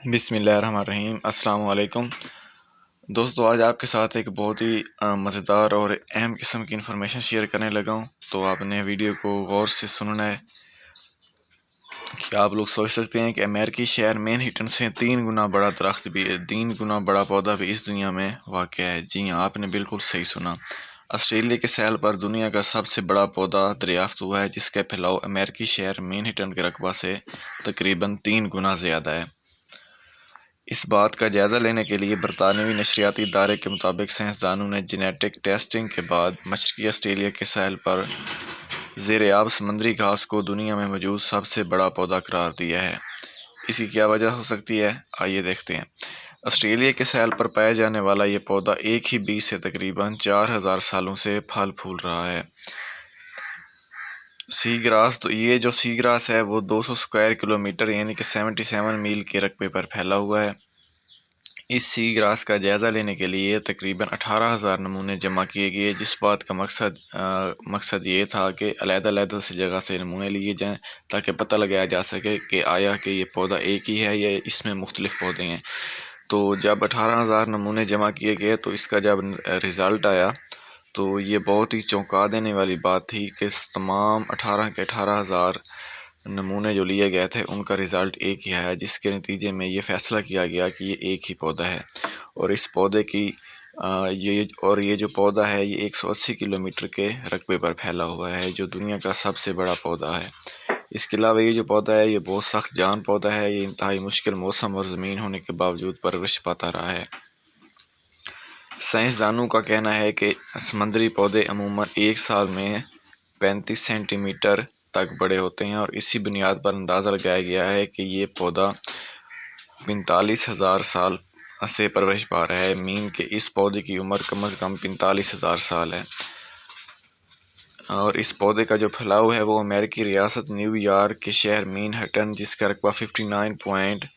बिस्मिल्लाहिर्रहमानिर्रहीम अस्सलाम वालेकुम दोस्तों। आज आपके साथ एक बहुत ही मज़ेदार और अहम किस्म की इन्फॉर्मेशन शेयर करने लगा हूँ, तो आपने वीडियो को गौर से सुनना है। कि आप लोग सोच सकते हैं कि अमेरिकी शहर मैनहट्टन से 3 गुना बड़ा दरख्त भी 3 गुना बड़ा पौधा भी इस दुनिया में वाक़ है। जी हाँ, आपने बिल्कुल सही सुना। ऑस्ट्रेलिया के सैल पर दुनिया का सबसे बड़ा पौधा दरियाफ्त हुआ है, जिसका फैलाव अमेरिकी शहर मैनहट्टन के रकबा से तकरीबन 3 गुना ज़्यादा है। इस बात का जायज़ा लेने के लिए बरतानवी नशरियाती इदारे के मुताबिक साइंसदानों ने जेनेटिक टेस्टिंग के बाद मशरक़ी ऑस्ट्रेलिया के साहिल पर ज़ेर आब समुद्री घास को दुनिया में मौजूद सबसे बड़ा पौधा करार दिया है। इसकी क्या वजह हो सकती है, आइए देखते हैं। ऑस्ट्रेलिया के साहिल पर पाया जाने वाला ये पौधा एक ही बीज से तकरीबन 4000 सालों से फल फूल रहा है। सी ग्रास, तो ये जो सी ग्रास है वो 200 स्क्वायर किलोमीटर यानी कि 77 मील के रकबे पर फैला हुआ है। इस सी ग्रास का जायज़ा लेने के लिए तकरीबन 18,000 नमूने जमा किए गए, जिस बात का मकसद ये था कि अलग-अलग से जगह से नमूने लिए जाएं ताकि पता लगाया जा सके कि आया कि ये पौधा एक ही है या इसमें मुख्तलिफ पौधे हैं। तो जब 18,000 नमूने जमा किए गए तो इसका जब रिज़ल्ट आया तो ये बहुत ही चौंका देने वाली बात थी कि तमाम 18 के 18,000 नमूने जो लिए गए थे उनका रिज़ल्ट एक ही आया, जिसके नतीजे में ये फ़ैसला किया गया कि ये एक ही पौधा है। और इस पौधे की ये जो पौधा है ये 180 किलोमीटर के रकबे पर फैला हुआ है, जो दुनिया का सबसे बड़ा पौधा है। इसके अलावा ये जो पौधा है ये बहुत सख्त जान पौधा है। ये इंतहाई मुश्किल मौसम और ज़मीन होने के बावजूद परवरिश पाता रहा है। साइंसदानों का कहना है कि समंदरी पौधे अमूमन एक साल में 35 सेंटीमीटर तक बड़े होते हैं, और इसी बुनियाद पर अंदाज़ा लगाया गया है कि ये पौधा 45,000 साल से परवरिश पा रहा है। मीन के इस पौधे की उम्र कम अज़ कम 45,000 साल है। और इस पौधे का जो फैलाव है वो अमेरिकी रियासत न्यूयॉर्क के शहर मैनहट्टन, जिसका रकबा 59.1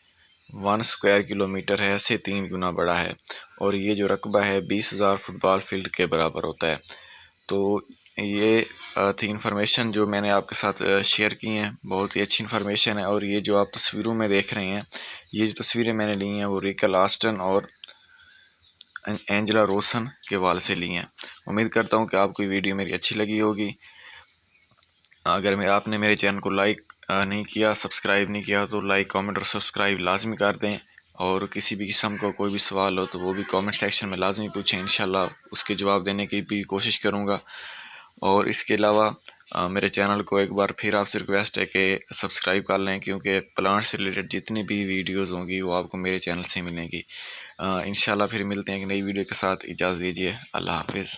स्क्वायर किलोमीटर है, से 3 गुना बड़ा है। और ये जो रकबा है 20,000 फुटबॉल फील्ड के बराबर होता है। तो ये थी इन्फॉर्मेशन जो मैंने आपके साथ शेयर की हैं। बहुत ही अच्छी इन्फॉर्मेशन है। और ये जो आप तस्वीरों में देख रहे हैं, ये जो तस्वीरें मैंने ली हैं वो रिकल ऑस्टन और एंजेला रोसन के वाल से ली हैं। उम्मीद करता हूँ कि आपको वीडियो मेरी अच्छी लगी होगी। अगर आपने मेरे चैनल को लाइक नहीं किया, सब्सक्राइब नहीं किया, तो लाइक, कमेंट और सब्सक्राइब लाजमी कर दें। और किसी भी किस्म का कोई भी सवाल हो तो वो भी कमेंट सेक्शन में लाजमी पूछें, इंशाल्लाह उसके जवाब देने की भी कोशिश करूँगा। और इसके अलावा मेरे चैनल को एक बार फिर आपसे रिक्वेस्ट है कि सब्सक्राइब कर लें, क्योंकि प्लांट से रिलेटेड जितनी भी वीडियोस होंगी वो आपको मेरे चैनल से मिलेंगी। इंशाल्लाह फिर मिलते हैं एक नई वीडियो के साथ। इजाज़त दीजिए। अल्लाह हाफिज़।